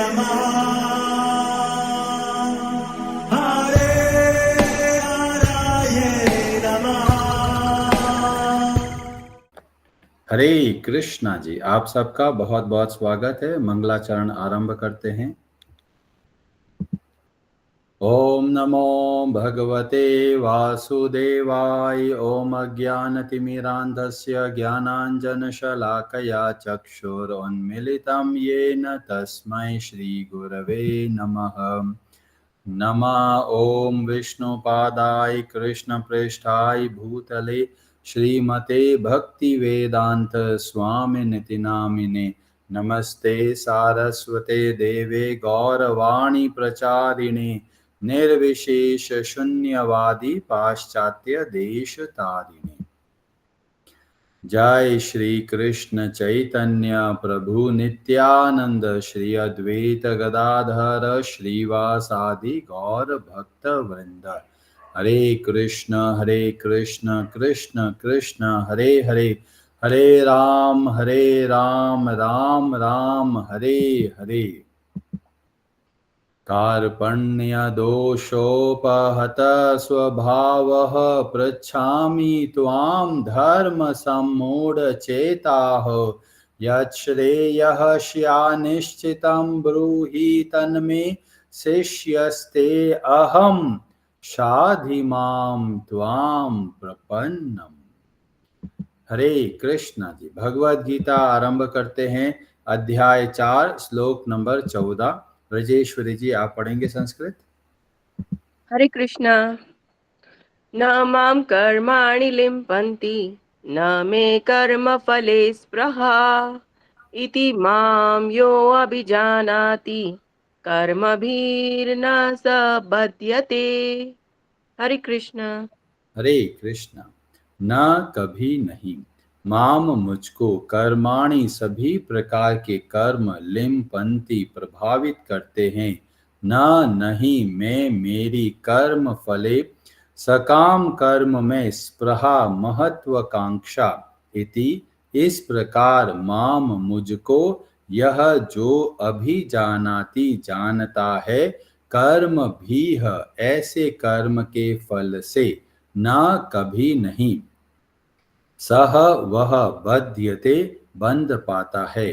नमः हरे हराये नमः। हरे कृष्णा जी, आप सबका बहुत बहुत स्वागत है। मंगलाचरण आरंभ करते हैं। ओम नमो भगवते वासुदेवाय। ओम अज्ञानतिमिरान्धस्य ज्ञानाञ्जनशलाकया चक्षुरुन्मीलितं येन तस्मै श्रीगुरवे नमः। नमः ओम विष्णुपादाय कृष्णप्रेष्ठाय भूतले श्रीमते भक्तिवेदांत स्वामिनिति नामिने। नमस्ते सारस्वते देवे गौरवाणी प्रचारिणे निर्विशेष शून्यवादी पाश्चात्य देश तारिणे। जय श्री कृष्ण चैतन्य प्रभु नित्यानंद श्री अद्वैत गदाधर श्रीवासादि गौर भक्त वृंद। हरे कृष्ण कृष्ण कृष्ण हरे हरे, हरे राम राम राम हरे हरे। कार्पण्यदोषोपहत स्वभावः पृच्छामि त्वां धर्मसम्मूढचेताः। यच्छ्रेयः स्यान्निश्चितं ब्रूहि तन्मे शिष्यस्ते अहं शाधि मां त्वां प्रपन्नम्। हरे कृष्णा जी, भगवद गीता आरंभ करते हैं। अध्याय 4 श्लोक नंबर 14। ब्रजेश्वरी जी, आप पढ़ेंगे संस्कृत। हरे कृष्णा। न मां कर्माणि लिम्पन्ति न मे कर्मफले स्पृहा इति मां यो अभिजानाति कर्मभिर्न स बध्यते। हरे कृष्णा। हरे कृष्णा। न कभी नहीं, माम मुझको, कर्माणि सभी प्रकार के कर्म, लिम्पन्ति प्रभावित करते हैं, न नहीं मैं मेरी कर्म फले सकाम कर्म में स्पृहा महत्वाकांक्षा इति इस प्रकार माम मुझको यह जो अभिजानाति जानता है कर्म भी ऐसे कर्म के फल से न कभी नहीं सह वह बध्यते बंध पाता है।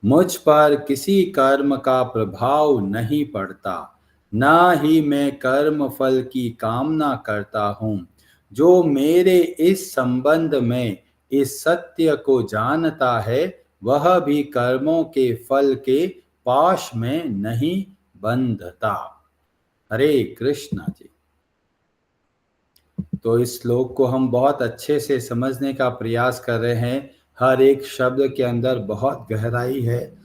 मुझ पर किसी कर्म का प्रभाव नहीं पड़ता, न ही मैं कर्म फल की कामना करता हूँ। जो मेरे इस संबंध में इस सत्य को जानता है वह भी कर्मों के फल के पाश में नहीं बंधता। हरे कृष्णा जी। तो इस श्लोक को हम बहुत अच्छे से समझने का प्रयास कर रहे हैं। हर एक शब्द के अंदर बहुत गहराई है।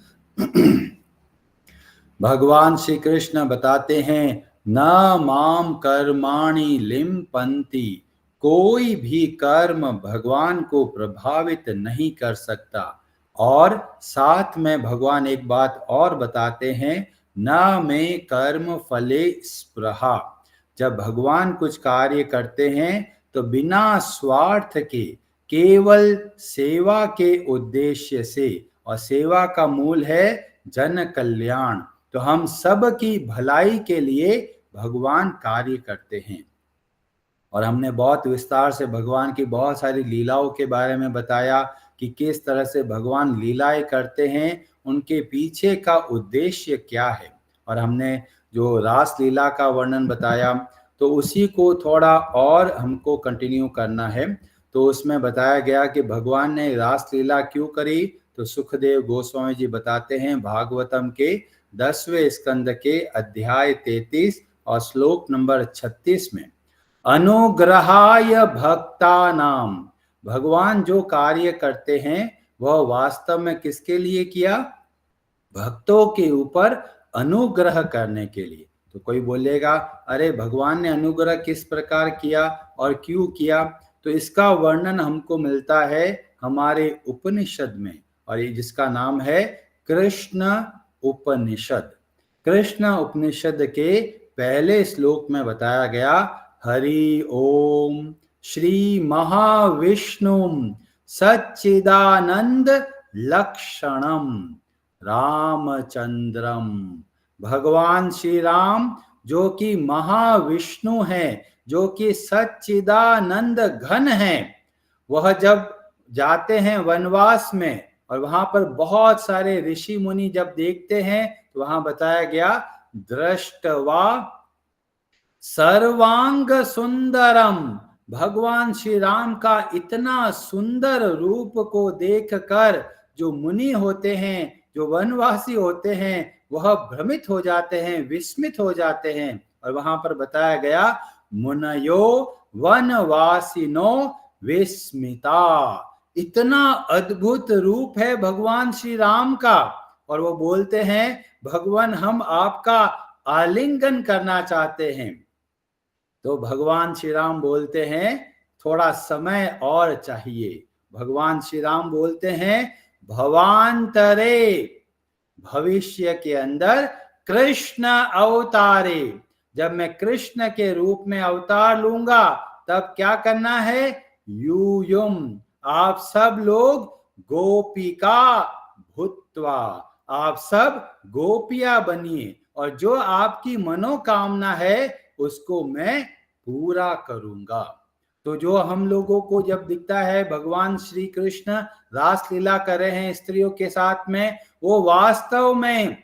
भगवान श्री कृष्ण बताते हैं, न माम कर्माणि लिम्पन्ति, कोई भी कर्म भगवान को प्रभावित नहीं कर सकता। और साथ में भगवान एक बात और बताते हैं, न मैं कर्म फले स्पृहा। जब भगवान कुछ कार्य करते हैं तो बिना स्वार्थ के, केवल सेवा के उद्देश्य से, और सेवा का मूल है जन कल्याण। तो हम सब की भलाई के लिए भगवान कार्य करते हैं। और हमने बहुत विस्तार से भगवान की बहुत सारी लीलाओं के बारे में बताया कि किस तरह से भगवान लीलाएं करते हैं, उनके पीछे का उद्देश्य क्या है। और हमने जो रास लीला का वर्णन बताया, तो उसी को थोड़ा और हमको कंटिन्यू करना है। तो उसमें बताया गया कि भगवान ने रास लीला क्यों करी। तो सुखदेव गोस्वामी जी बताते हैं भागवतम के 10वें स्कंद के अध्याय 33 और श्लोक नंबर 36 में, अनुग्रहाय भक्तानाम, भगवान जो कार्य करते हैं वह वास्तव में किसके लिए किया? भक्तों के ऊपर अनुग्रह करने के लिए। तो कोई बोलेगा, अरे भगवान ने अनुग्रह किस प्रकार किया और क्यों किया? तो इसका वर्णन हमको मिलता है हमारे उपनिषद में, और ये जिसका नाम है कृष्ण उपनिषद। कृष्ण उपनिषद के पहले श्लोक में बताया गया, हरि ओम श्री महाविष्णुम सच्चिदानंद लक्षणम रामचंद्रम भगवान श्री राम जो कि महाविष्णु हैं, जो कि सच्चिदानंद घन हैं, वह जब जाते हैं वनवास में और वहां पर बहुत सारे ऋषि मुनि जब देखते हैं तो वहां बताया गया, दृष्टवा सर्वांग सुंदरम, भगवान श्री राम का इतना सुंदर रूप को देखकर जो मुनि होते हैं, जो वनवासी होते हैं, वह भ्रमित हो जाते हैं, विस्मित हो जाते हैं। और वहां पर बताया गया, मुनयो वनवासिनो विस्मिता, इतना अद्भुत रूप है भगवान श्री राम का। और वो बोलते हैं, भगवान हम आपका आलिंगन करना चाहते हैं। तो भगवान श्री राम बोलते हैं, थोड़ा समय और चाहिए। भगवान श्री राम बोलते हैं, भवांतरे, भविष्य के अंदर कृष्ण अवतारे, जब मैं कृष्ण के रूप में अवतार लूंगा तब क्या करना है, यूयुम, आप सब लोग गोपिका भूत्वा, आप सब गोपिया बनिए और जो आपकी मनोकामना है उसको मैं पूरा करूंगा। तो जो हम लोगों को जब दिखता है भगवान श्री कृष्ण रास लीला कर रहे हैं स्त्रियों के साथ में, वो वास्तव में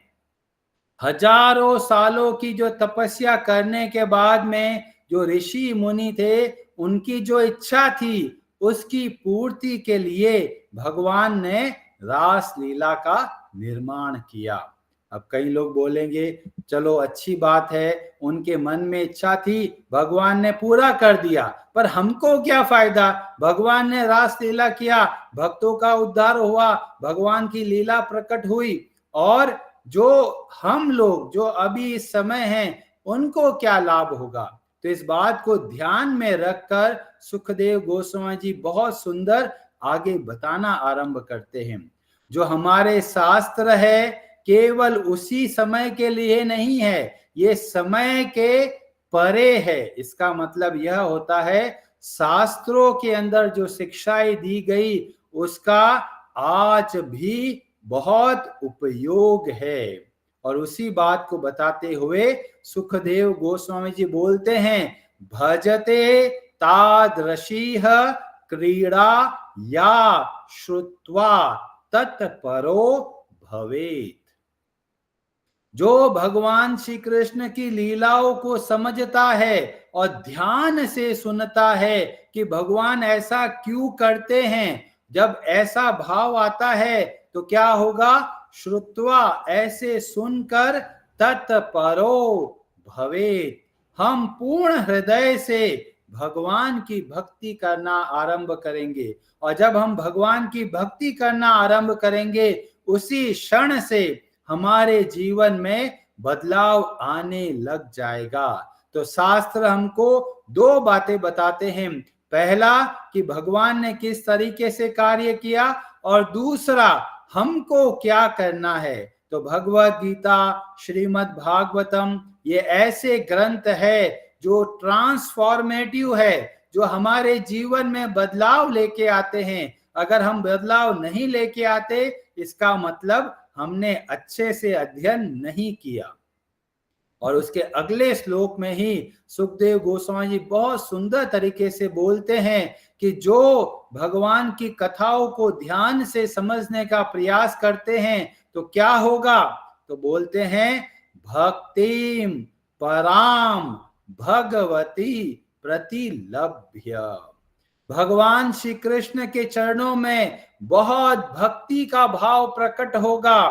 हजारों सालों की जो तपस्या करने के बाद में जो ऋषि मुनि थे, उनकी जो इच्छा थी उसकी पूर्ति के लिए भगवान ने रास लीला का निर्माण किया। अब कई लोग बोलेंगे, चलो अच्छी बात है, उनके मन में इच्छा थी, भगवान ने पूरा कर दिया, पर हमको क्या फायदा, भगवान ने रास लीला किया, भक्तों का उद्धार हुआ, भगवान की लीला प्रकट हुई, और जो हम लोग जो अभी इस समय हैं उनको क्या लाभ होगा। तो इस बात को ध्यान में रखकर सुखदेव गोस्वामी जी बहुत सुंदर आगे बताना आरंभ करते हैं। जो हमारे शास्त्र है केवल उसी समय के लिए नहीं है, ये समय के परे है। इसका मतलब यह होता है, शास्त्रों के अंदर जो शिक्षाएं दी गई उसका आज भी बहुत उपयोग है। और उसी बात को बताते हुए सुखदेव गोस्वामी जी बोलते हैं, भजते तादृशीह क्रीड़ा या श्रुत्वा तत्परो भवेत्। जो भगवान श्री कृष्ण की लीलाओं को समझता है और ध्यान से सुनता है कि भगवान ऐसा क्यों करते हैं, जब ऐसा भाव आता है तो क्या होगा, श्रुत्वा, ऐसे सुनकर तत्परो भवेत्, हम पूर्ण हृदय से भगवान की भक्ति करना आरंभ करेंगे। और जब हम भगवान की भक्ति करना आरंभ करेंगे उसी क्षण से हमारे जीवन में बदलाव आने लग जाएगा। तो शास्त्र हमको दो बातें बताते हैं, पहला कि भगवान ने किस तरीके से कार्य किया, और दूसरा हमको क्या करना है। तो भगवत गीता, श्रीमद् भागवतम, ये ऐसे ग्रंथ है जो ट्रांसफॉर्मेटिव है, जो हमारे जीवन में बदलाव लेके आते हैं। अगर हम बदलाव नहीं लेके आते, इसका मतलब हमने अच्छे से अध्ययन नहीं किया। और उसके अगले श्लोक में ही सुखदेव गोस्वामी जी बहुत सुंदर तरीके से बोलते हैं कि जो भगवान की कथाओं को ध्यान से समझने का प्रयास करते हैं तो क्या होगा। तो बोलते हैं, भक्तिम पराम भगवती प्रतिलभ्य, भगवान श्री कृष्ण के चरणों में बहुत भक्ति का भाव प्रकट होगा।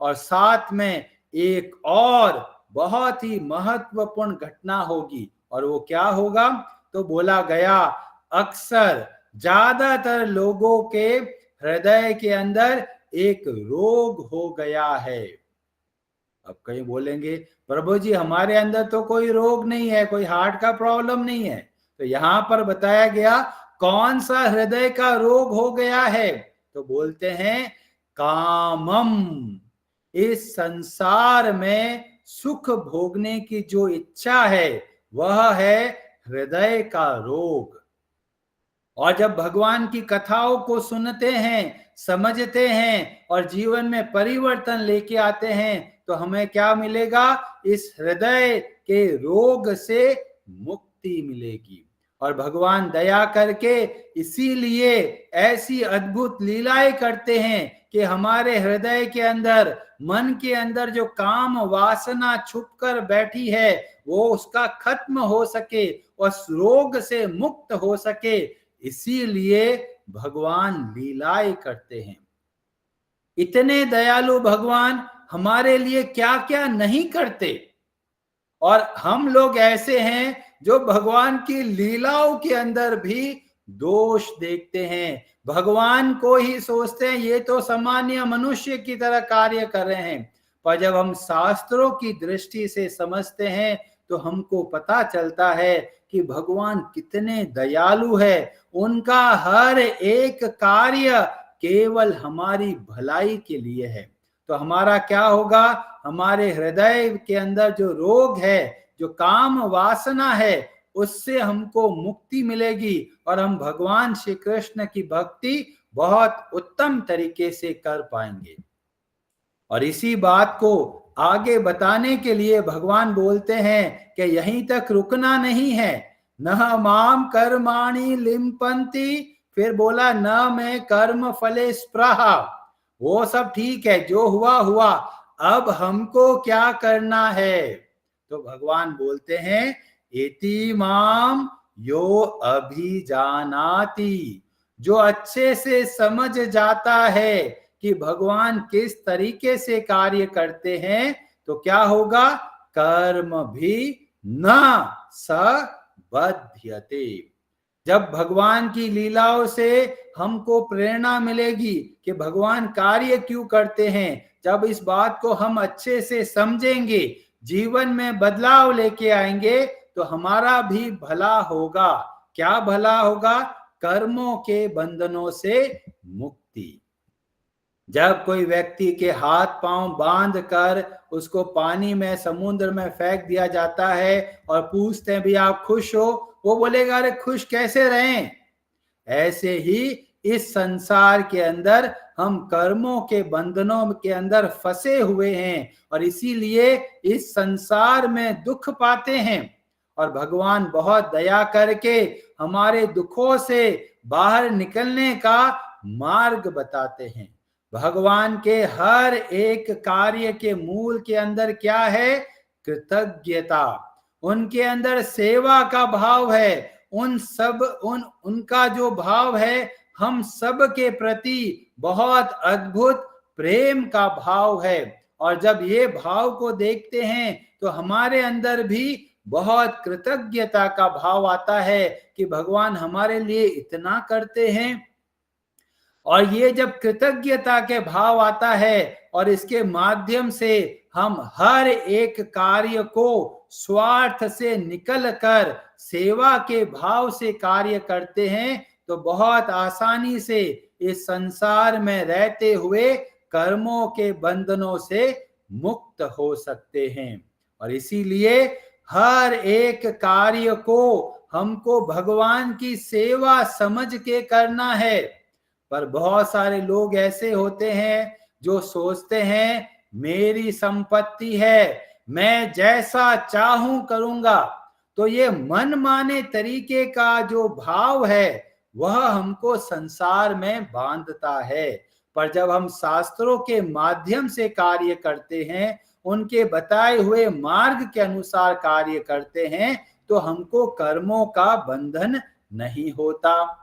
और साथ में एक और बहुत ही महत्वपूर्ण घटना होगी, और वो क्या होगा, तो बोला गया, अक्सर ज्यादातर लोगों के हृदय के अंदर एक रोग हो गया है। अब कहीं बोलेंगे, प्रभु जी हमारे अंदर तो कोई रोग नहीं है, कोई हार्ट का प्रॉब्लम नहीं है। तो यहां पर बताया गया कौन सा हृदय का रोग हो गया है। तो बोलते हैं, कामम, इस संसार में सुख भोगने की जो इच्छा है वह है हृदय का रोग। और जब भगवान की कथाओं को सुनते हैं, समझते हैं और जीवन में परिवर्तन लेके आते हैं, तो हमें क्या मिलेगा? इस हृदय के रोग से मुक्ति मिलेगी। और भगवान दया करके इसीलिए ऐसी अद्भुत लीलाएं करते हैं कि हमारे हृदय के अंदर, मन के अंदर जो काम वासना छुप कर बैठी है वो उसका खत्म हो सके, उस रोग से मुक्त हो सके, इसीलिए भगवान लीलाएं करते हैं। इतने दयालु भगवान हमारे लिए क्या क्या नहीं करते, और हम लोग ऐसे हैं जो भगवान की लीलाओं के अंदर भी दोष देखते हैं। भगवान को ही सोचते हैं ये तो सामान्य मनुष्य की तरह कार्य कर रहे हैं। पर जब हम शास्त्रों की दृष्टि से समझते हैं तो हमको पता चलता है कि भगवान कितने दयालु है। उनका हर एक कार्य केवल हमारी भलाई के लिए है। तो हमारा क्या होगा? हमारे हृदय के अंदर जो रोग है, जो काम वासना है, उससे हमको मुक्ति मिलेगी और हम भगवान श्री कृष्ण की भक्ति बहुत उत्तम तरीके से कर पाएंगे। और इसी बात को आगे बताने के लिए भगवान बोलते हैं कि यहीं तक रुकना नहीं है। न माम कर्माणि लिम्पन्ति, फिर बोला न मैं कर्म फले स्पृहा। वो सब ठीक है, जो हुआ हुआ, अब हमको क्या करना है? तो भगवान बोलते हैं इति माम यो अभिजानाति, जो अच्छे से समझ जाता है कि भगवान किस तरीके से कार्य करते हैं, तो क्या होगा? कर्म भी न स बध्यते। जब भगवान की लीलाओं से हमको प्रेरणा मिलेगी कि भगवान कार्य क्यों करते हैं, जब इस बात को हम अच्छे से समझेंगे, जीवन में बदलाव लेके आएंगे, तो हमारा भी भला होगा। क्या भला होगा? कर्मों के बंधनों से मुक्ति। जब कोई व्यक्ति के हाथ पांव बांध कर उसको पानी में, समुद्र में फेंक दिया जाता है और पूछते हैं भी आप खुश हो, वो बोलेगा अरे खुश कैसे रहें। ऐसे ही इस संसार के अंदर हम कर्मों के बंधनों के अंदर फंसे हुए हैं और इसीलिए इस संसार में दुख पाते हैं। और भगवान बहुत दया करके हमारे दुखों से बाहर निकलने का मार्ग बताते हैं। भगवान के हर एक कार्य के मूल के अंदर क्या है? कृतज्ञता। उनके अंदर सेवा का भाव है। उनका जो भाव है हम सब के प्रति बहुत अद्भुत प्रेम का भाव है। और जब ये भाव को देखते हैं तो हमारे अंदर भी बहुत कृतज्ञता का भाव आता है कि भगवान हमारे लिए इतना करते हैं। और ये जब कृतज्ञता के भाव आता है और इसके माध्यम से हम हर एक कार्य को स्वार्थ से निकल कर सेवा के भाव से कार्य करते हैं, तो बहुत आसानी से इस संसार में रहते हुए कर्मों के बंधनों से मुक्त हो सकते हैं। और इसीलिए हर एक कार्य को हमको भगवान की सेवा समझ के करना है। पर बहुत सारे लोग ऐसे होते हैं जो सोचते हैं मेरी संपत्ति है, मैं जैसा चाहूं करूंगा। तो ये मन माने तरीके का जो भाव है वह हमको संसार में बांधता है। पर जब हम शास्त्रों के माध्यम से कार्य करते हैं, उनके बताए हुए मार्ग के अनुसार कार्य करते हैं, तो हमको कर्मों का बंधन नहीं होता।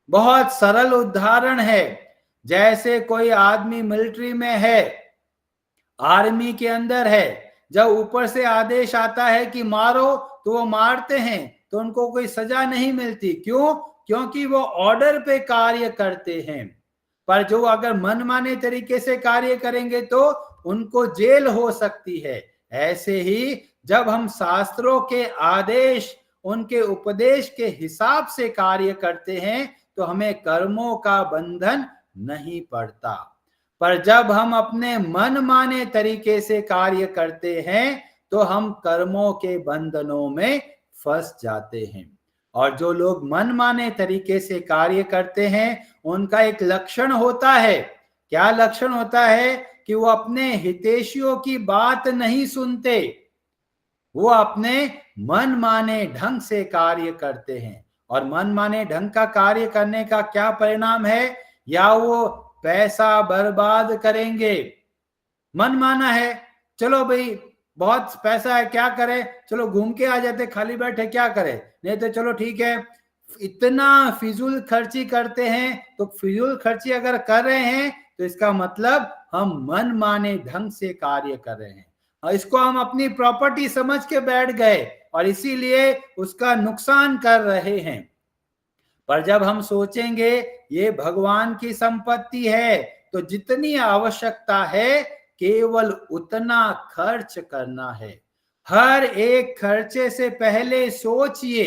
बहुत सरल उदाहरण है, जैसे कोई आदमी मिलिट्री में है, आर्मी के अंदर है, जब ऊपर से आदेश आता है कि मारो तो वो मारते हैं, तो उनको कोई सजा नहीं मिलती। क्यों? क्योंकि वो ऑर्डर पे कार्य करते हैं। पर जो अगर मनमाने तरीके से कार्य करेंगे तो उनको जेल हो सकती है। ऐसे ही जब हम शास्त्रों के आदेश, उनके उपदेश के हिसाब से कार्य करते हैं तो हमें कर्मों का बंधन नहीं पड़ता। पर जब हम अपने मन माने तरीके से कार्य करते हैं तो हम कर्मों के बंधनों में फंस जाते हैं। और जो लोग मन माने तरीके से कार्य करते हैं उनका एक लक्षण होता है क्या लक्षण होता है कि वो अपने हितैषियों की बात नहीं सुनते, वो अपने मन माने ढंग से कार्य करते हैं। और मन माने ढंग का कार्य करने का क्या परिणाम है? या वो पैसा बर्बाद करेंगे। मन माना है, चलो भाई बहुत पैसा है, क्या करें, चलो घूम के आ जाते, खाली बैठे क्या करें, नहीं तो चलो ठीक है। इतना फिजूल खर्ची करते हैं। तो फिजूल खर्ची अगर कर रहे हैं तो इसका मतलब हम मन माने ढंग से कार्य कर रहे हैं, और इसको हम अपनी प्रॉपर्टी समझ के बैठ गए और इसीलिए उसका नुकसान कर रहे हैं। पर जब हम सोचेंगे ये भगवान की संपत्ति है, तो जितनी आवश्यकता है केवल उतना खर्च करना है। हर एक खर्चे से पहले सोचिए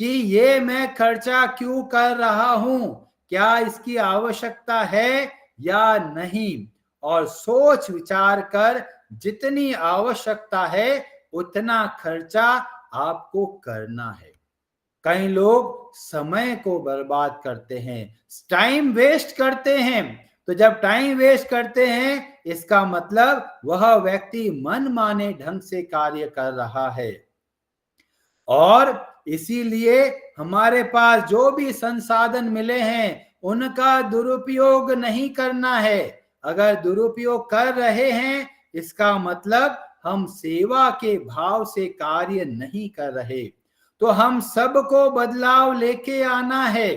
कि ये मैं खर्चा क्यों कर रहा हूं, क्या इसकी आवश्यकता है या नहीं। और सोच विचार कर जितनी आवश्यकता है उतना खर्चा आपको करना है। कई लोग समय को बर्बाद करते हैं, टाइम वेस्ट करते हैं। तो जब टाइम वेस्ट करते हैं इसका मतलब वह व्यक्ति मन माने ढंग से कार्य कर रहा है। और इसीलिए हमारे पास जो भी संसाधन मिले हैं उनका दुरुपयोग नहीं करना है। अगर दुरुपयोग कर रहे हैं इसका मतलब हम सेवा के भाव से कार्य नहीं कर रहे। तो हम सबको बदलाव लेके आना है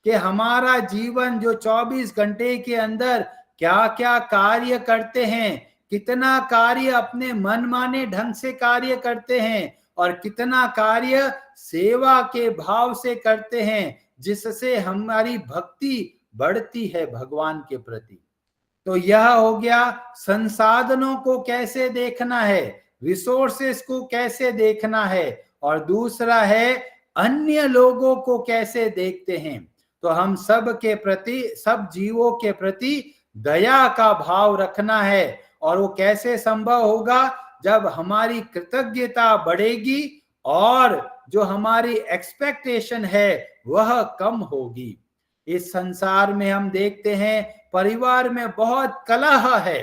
कि हमारा जीवन जो 24 घंटे के अंदर क्या क्या कार्य करते हैं, कितना कार्य अपने मनमाने ढंग से कार्य करते हैं और कितना कार्य सेवा के भाव से करते हैं, जिससे हमारी भक्ति बढ़ती है भगवान के प्रति। तो यह हो गया संसाधनों को कैसे देखना है, रिसोर्सेस को कैसे देखना है, और दूसरा है अन्य लोगों को कैसे देखते हैं। तो हम सब के प्रति, सब जीवों के प्रति दया का भाव रखना है। और वो कैसे संभव होगा? जब हमारी कृतज्ञता बढ़ेगी और जो हमारी एक्सपेक्टेशन है वह कम होगी। इस संसार में हम देखते हैं परिवार में बहुत कलह है।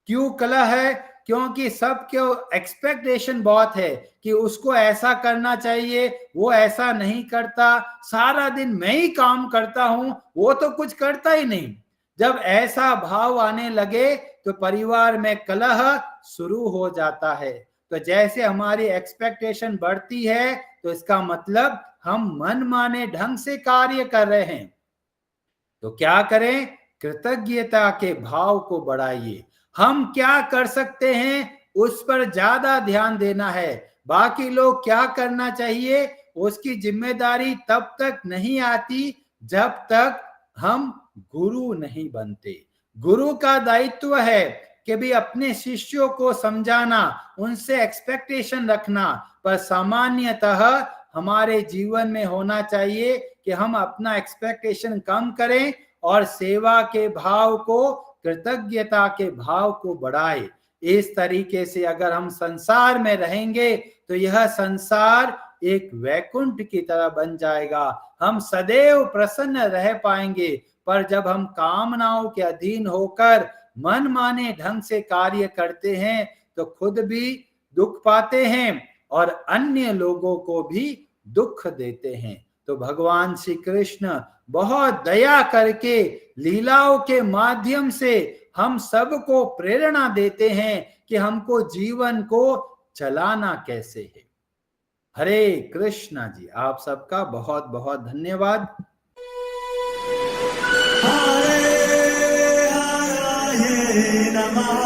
क्यों कलह है? क्योंकि सबके एक्सपेक्टेशन बहुत है कि उसको ऐसा करना चाहिए, वो ऐसा नहीं करता, सारा दिन मैं ही काम करता हूं, वो तो कुछ करता ही नहीं। जब ऐसा भाव आने लगे तो परिवार में कलह शुरू हो जाता है। तो जैसे हमारी एक्सपेक्टेशन बढ़ती है तो इसका मतलब हम मन माने ढंग से कार्य कर रहे हैं। तो क्या करें? कृतज्ञता के भाव को बढ़ाइए। हम क्या कर सकते हैं उस पर ज्यादा ध्यान देना है। बाकी लोग क्या करना चाहिए उसकी जिम्मेदारी तब तक नहीं आती जब तक हम गुरु नहीं बनते। गुरु का दायित्व है कि भी अपने शिष्यों को समझाना, उनसे एक्सपेक्टेशन रखना, पर सामान्यतः हमारे जीवन में होना चाहिए कि हम अपना एक्सपेक्टेशन कम करें और सेवा के भाव को, कृतज्ञता के भाव को बढ़ाए। इस तरीके से अगर हम संसार में रहेंगे तो यह संसार एक वैकुंठ की तरह बन जाएगा। हम सदैव प्रसन्न रह पाएंगे। पर जब हम कामनाओं के अधीन होकर मन माने ढंग से कार्य करते हैं तो खुद भी दुख पाते हैं और अन्य लोगों को भी दुख देते हैं। तो भगवान श्री कृष्ण बहुत दया करके लीलाओं के माध्यम से हम सबको प्रेरणा देते हैं कि हमको जीवन को चलाना कैसे है। हरे कृष्णा जी, आप सबका बहुत बहुत धन्यवाद। हरे हरे नमः।